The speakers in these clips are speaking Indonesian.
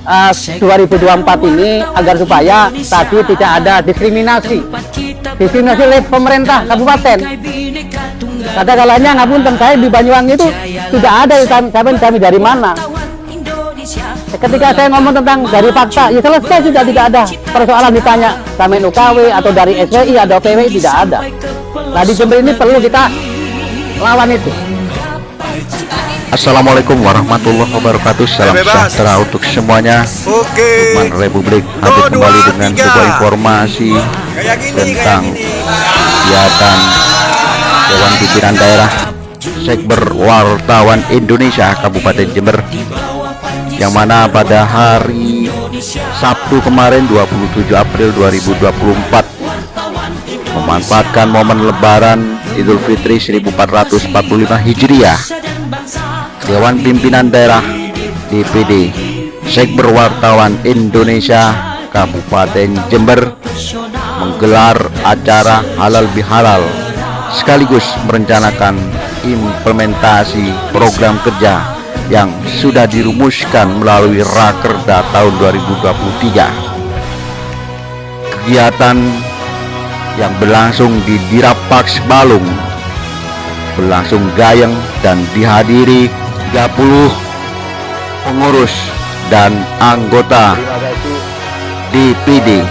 2024 ini agar supaya tadi tidak ada diskriminasi oleh pemerintah kabupaten. Katakanlahnya ngapunten, saya di Banyuwangi itu tidak ada kami dari mana. Ketika saya ngomong tentang dari fakta, ya selesai, sudah tidak ada persoalan ditanya sama UKW atau dari SWI atau PWI, tidak ada. Nah di Jember ini perlu kita lawan itu. Assalamualaikum warahmatullahi wabarakatuh. Salam sejahtera untuk semuanya. Teman Republik hadir kembali dengan sebuah informasi tentang kegiatan Dewan Pimpinan Daerah Sekber Wartawan Indonesia Kabupaten Jember, yang mana pada hari Sabtu kemarin 27 April 2024 memanfaatkan momen Lebaran Idul Fitri 1445 Hijriah, Dewan Pimpinan Daerah DPD Sekber Wartawan Indonesia Kabupaten Jember menggelar acara halal bihalal sekaligus merencanakan implementasi program kerja yang sudah dirumuskan melalui Rakerda tahun 2023. Kegiatan yang berlangsung di Dirapaks Balung berlangsung gayeng dan dihadiri 30 pengurus dan anggota DPD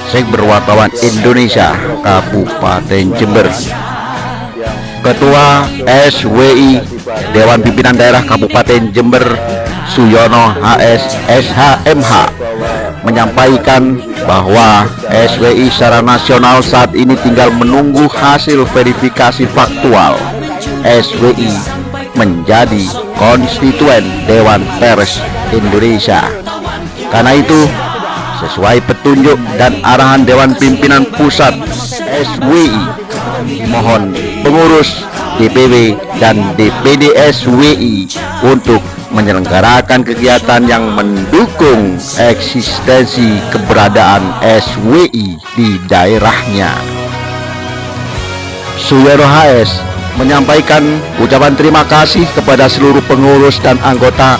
Sekber Wartawan Indonesia Kabupaten Jember. Ketua SWI Dewan Pimpinan Daerah Kabupaten Jember Suyono HS SHMH menyampaikan bahwa SWI secara nasional saat ini tinggal menunggu hasil verifikasi faktual SWI menjadi konstituen Dewan Pers Indonesia. Karena itu, sesuai petunjuk dan arahan Dewan Pimpinan Pusat SWI, mohon pengurus DPW dan DPD SWI untuk menyelenggarakan kegiatan yang mendukung eksistensi keberadaan SWI di daerahnya. Suyono HS menyampaikan ucapan terima kasih kepada seluruh pengurus dan anggota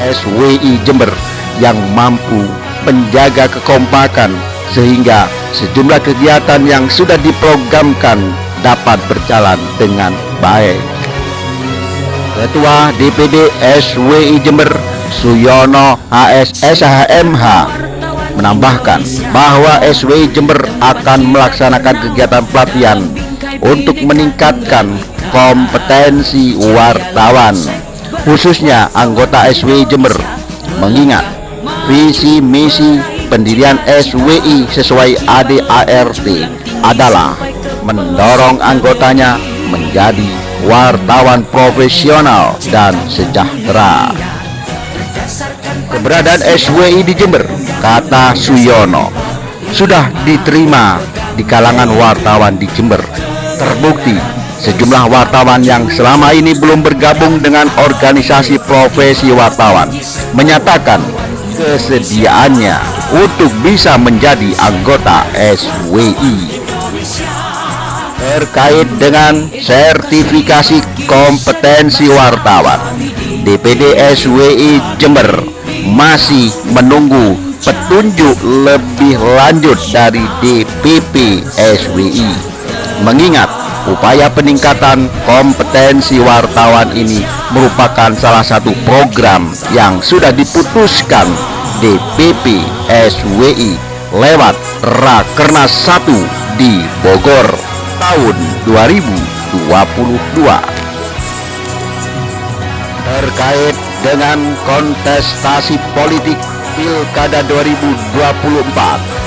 SWI Jember yang mampu menjaga kekompakan sehingga sejumlah kegiatan yang sudah diprogramkan dapat berjalan dengan baik. Ketua DPD SWI Jember Suyono HS SHMH menambahkan bahwa SWI Jember akan melaksanakan kegiatan pelatihan untuk meningkatkan kompetensi wartawan, khususnya anggota SWI Jember, mengingat visi misi pendirian SWI sesuai ADART adalah mendorong anggotanya menjadi wartawan profesional dan sejahtera. Keberadaan SWI di Jember, kata Suyono, sudah diterima di kalangan wartawan di Jember. Terbukti sejumlah wartawan yang selama ini belum bergabung dengan organisasi profesi wartawan menyatakan kesediaannya untuk bisa menjadi anggota SWI. Terkait dengan sertifikasi kompetensi wartawan, DPD SWI Jember masih menunggu petunjuk lebih lanjut dari DPP SWI, mengingat upaya peningkatan kompetensi wartawan ini merupakan salah satu program yang sudah diputuskan DPP SWI lewat Rakernas 1 di Bogor tahun 2022. Terkait dengan kontestasi politik Pilkada 2024,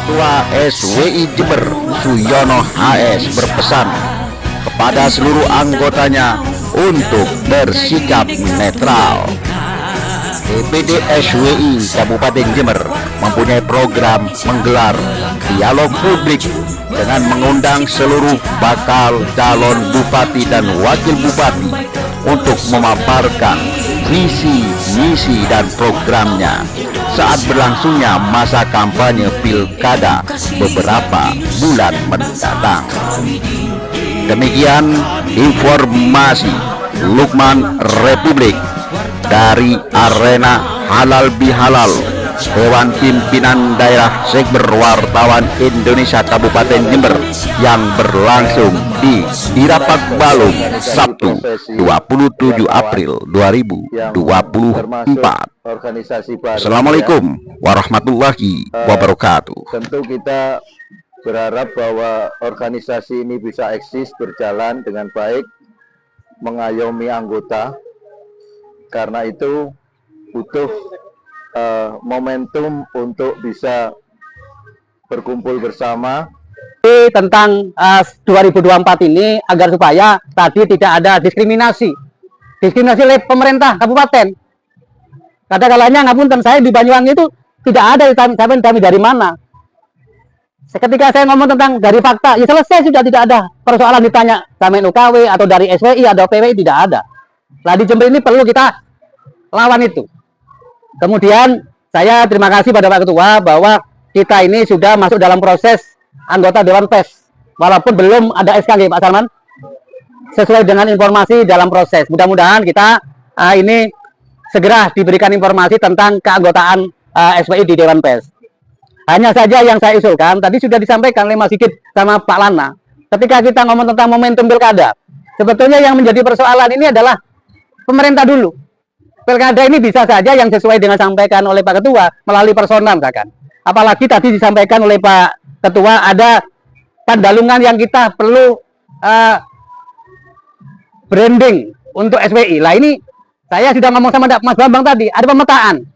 Ketua SWI Jember Suyono HS berpesan kepada seluruh anggotanya untuk bersikap netral. DPD SWI Kabupaten Jember mempunyai program menggelar dialog publik dengan mengundang seluruh bakal calon bupati dan wakil bupati untuk memaparkan visi, misi, dan programnya saat berlangsungnya masa kampanye Pilkada beberapa bulan mendatang. Demikian informasi Lukman Republik dari Arena halal bihalal Dewan Pimpinan Daerah Sekber Wartawan Indonesia Kabupaten Jember yang berlangsung di Dirapak Balung Sabtu 27 April 2024. Assalamualaikum warahmatullahi wabarakatuh. Tentu kita berharap bahwa organisasi ini bisa eksis berjalan dengan baik, mengayomi anggota. Karena itu butuh momentum untuk bisa berkumpul bersama tentang 2024 ini agar supaya tadi tidak ada diskriminasi oleh pemerintah kabupaten. Katakanlah ngapunten, saya di Banyuwangi itu tidak ada kami dari mana. Ketika saya ngomong tentang dari fakta, ya selesai, sudah tidak ada persoalan ditanya sama UKW atau dari SWI atau PWI, tidak ada. Nah di Jember ini perlu kita lawan itu. Kemudian saya terima kasih pada Pak Ketua bahwa kita ini sudah masuk dalam proses anggota Dewan Pers, walaupun belum ada SKG Pak Salman. Sesuai dengan informasi dalam proses, mudah-mudahan kita ini segera diberikan informasi tentang keanggotaan SWI di Dewan Pers. Hanya saja yang saya usulkan, tadi sudah disampaikan oleh Mas Sigit sama Pak Lana, ketika kita ngomong tentang momentum pilkada, sebetulnya yang menjadi persoalan ini adalah pemerintah dulu. Pilkada ini bisa saja yang sesuai dengan sampaikan oleh Pak Ketua melalui personal misalkan. Apalagi tadi disampaikan oleh Pak Ketua ada Pandalungan yang kita perlu branding untuk SWI. Lah ini saya sudah ngomong sama Mas Bambang tadi, ada pemetaan.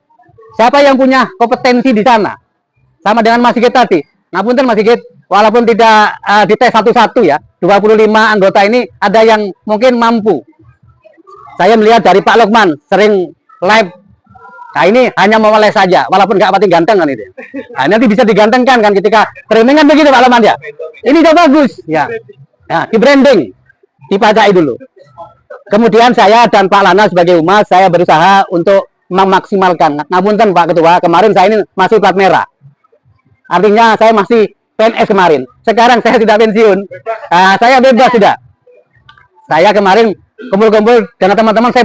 Siapa yang punya kompetensi di sana? Sama dengan Mas Sigit tadi. Ngapunten Mas Sigit, walaupun tidak dites satu-satu ya, 25 anggota ini ada yang mungkin mampu. Saya melihat dari Pak Lukman sering live. Nah ini hanya memoles saja, walaupun nggak pati ganteng kan itu. Nah, nanti bisa digantengkan kan ketika training kan begitu Pak Lukman ya. Ini udah bagus ya. Nah, di branding, dipajai dulu. Kemudian saya dan Pak Lana sebagai humas, saya berusaha untuk memaksimalkan. Ngapunten Pak Ketua, kemarin saya ini masih plat merah. Artinya saya masih PNS kemarin. Sekarang saya tidak pensiun. Saya bebas sudah. Saya kemarin kumpul-kumpul dengan teman-teman, saya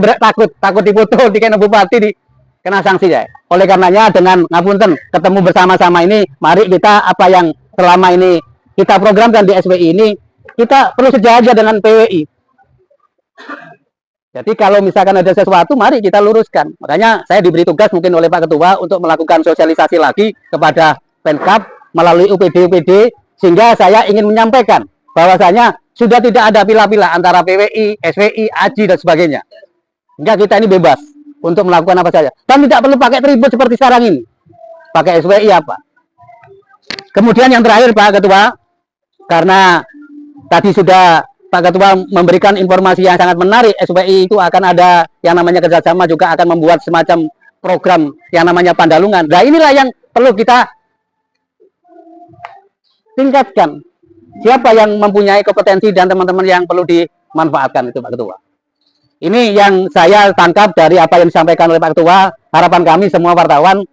takut dipoto di kena bupati kena sanksi ya. Oleh karenanya dengan ngapunten ketemu bersama-sama ini, mari kita apa yang selama ini kita programkan di SWI ini, kita perlu sejajar dengan PWI. Jadi kalau misalkan ada sesuatu, mari kita luruskan. Makanya saya diberi tugas mungkin oleh Pak Ketua untuk melakukan sosialisasi lagi kepada Pemkab melalui UPD, sehingga saya ingin menyampaikan bahwasanya sudah tidak ada pilah-pilah antara PWI, SWI, AJI dan sebagainya. Hingga kita ini bebas untuk melakukan apa saja. Dan tidak perlu pakai tribut seperti sekarang ini. Pakai SWI apa. Kemudian yang terakhir Pak Ketua, karena tadi sudah Pak Ketua memberikan informasi yang sangat menarik, SWI itu akan ada yang namanya kerjasama, juga akan membuat semacam program yang namanya Pandalungan. Nah inilah yang perlu kita tingkatkan. Siapa yang mempunyai kompetensi dan teman-teman yang perlu dimanfaatkan itu Pak Ketua. Ini yang saya tangkap dari apa yang disampaikan oleh Pak Ketua. Harapan kami semua wartawan,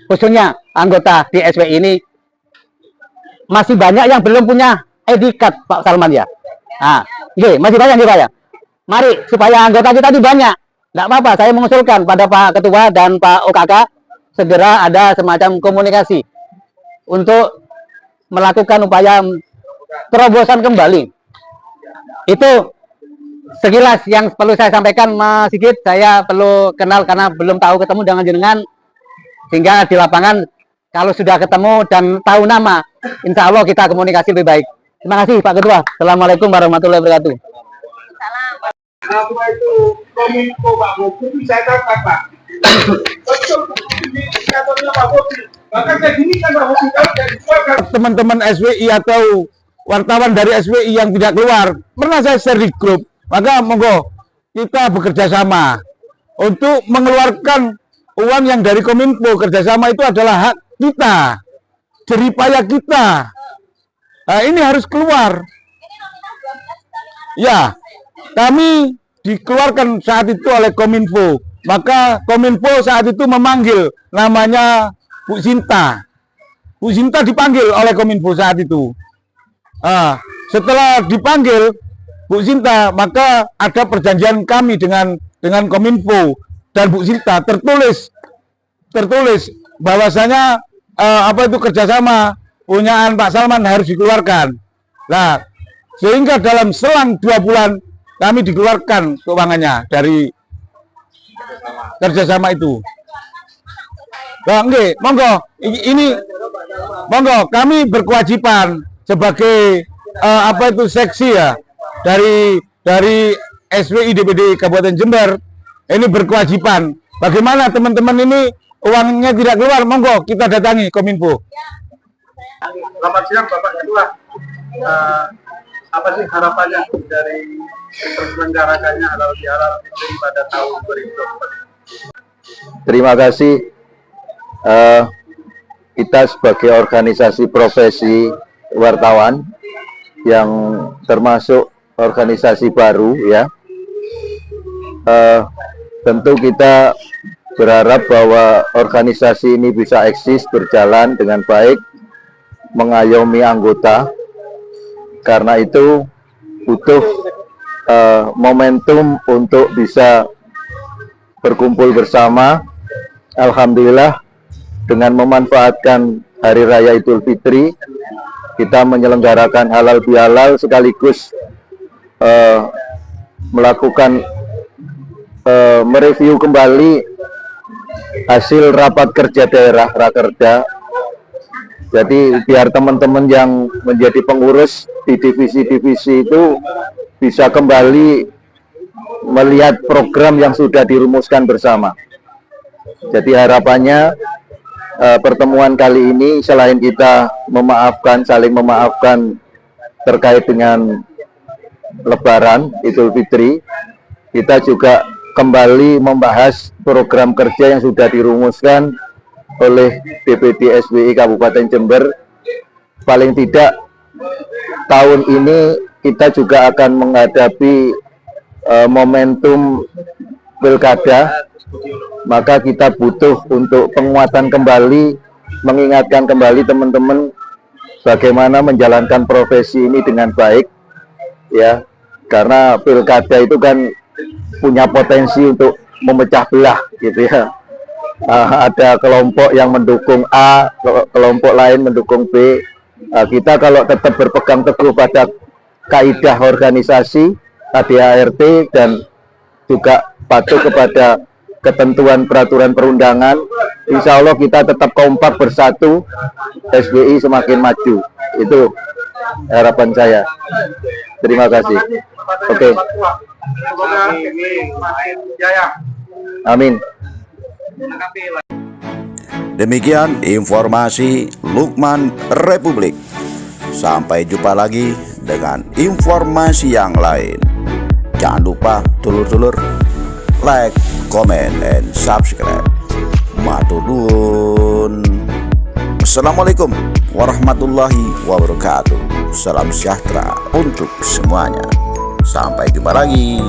khususnya anggota di SWI ini, masih banyak yang belum punya ID card Pak Salman ya. Nah, masih banyak nih Pak ya. Mari supaya anggota kita itu banyak. Tidak apa-apa, saya mengusulkan pada Pak Ketua dan Pak OKK segera ada semacam komunikasi untuk melakukan upaya terobosan kembali. Itu sekilas yang perlu saya sampaikan Mas Sigit. Saya perlu kenal karena belum tahu ketemu dengan jenengan, sehingga di lapangan kalau sudah ketemu dan tahu nama, insya Allah kita komunikasi lebih baik. Terima kasih Pak Ketua. Assalamualaikum warahmatullahi wabarakatuh. Apa itu kominfo Pak Bobi itu saya katakan Pak. Betul indikatornya Pak Bobi. Bahkan kayak gini kan Pak Bobi kalau dari teman-teman SWI atau wartawan dari SWI yang tidak keluar, pernah saya share di grup. Maka monggo kita bekerja sama untuk mengeluarkan uang yang dari Kominfo. Kerjasama itu adalah hak kita, jeripaya kita. Nah, ini harus keluar. Ya, kami dikeluarkan saat itu oleh Kominfo. Maka Kominfo saat itu memanggil namanya Bu Sinta. Bu Sinta dipanggil oleh Kominfo saat itu. Setelah dipanggil Bu Sinta, maka ada perjanjian kami dengan Kominfo dan Bu Sinta tertulis tertulis bahwasanya apa itu kerjasama punyaan Pak Salman harus dikeluarkan. Nah, sehingga dalam selang 2 bulan kami dikeluarkan keuangannya dari kerjasama itu. Nah, nggih, monggo ini monggo kami berkewajiban sebagai apa itu seksi ya dari SWI DPD Kabupaten Jember ini berkewajiban. Bagaimana teman-teman ini uangnya tidak keluar, monggo kita datangi Kominfo. Selamat siang Bapak Ketua. Apa sih harapannya dari terselenggarakannya halal bihalal Fitri pada tahun 2024? Terima kasih. Kita sebagai organisasi profesi wartawan yang termasuk organisasi baru ya, tentu kita berharap bahwa organisasi ini bisa eksis berjalan dengan baik, mengayomi anggota. Karena itu butuh momentum untuk bisa berkumpul bersama. Alhamdulillah dengan memanfaatkan Hari Raya Idul Fitri, kita menyelenggarakan halal bihalal sekaligus melakukan mereview kembali hasil rapat kerja daerah Rakerda. Jadi biar teman-teman yang menjadi pengurus di divisi-divisi itu bisa kembali melihat program yang sudah dirumuskan bersama. Jadi harapannya pertemuan kali ini selain kita memaafkan, saling memaafkan terkait dengan Lebaran Idul Fitri, kita juga kembali membahas program kerja yang sudah dirumuskan oleh DPD SWI Kabupaten Jember. Paling tidak tahun ini kita juga akan menghadapi momentum pilkada, maka kita butuh untuk penguatan kembali, mengingatkan kembali teman-teman bagaimana menjalankan profesi ini dengan baik ya, karena pilkada itu kan punya potensi untuk memecah belah gitu ya. Ada kelompok yang mendukung A, kelompok lain mendukung B. Kita kalau tetap berpegang teguh pada kaidah organisasi, ADART, dan juga patuh kepada ketentuan peraturan perundangan, insya Allah kita tetap kompak bersatu, SWI semakin maju. Itu harapan saya. Terima kasih. Oke. Semoga ini makin jaya. Amin. Demikian informasi Lukman Republik. Sampai jumpa lagi dengan informasi yang lain. Jangan lupa dulur-dulur like, comment, and subscribe. Matur nuwun. Assalamualaikum warahmatullahi wabarakatuh. Salam sejahtera untuk semuanya. Sampai jumpa lagi.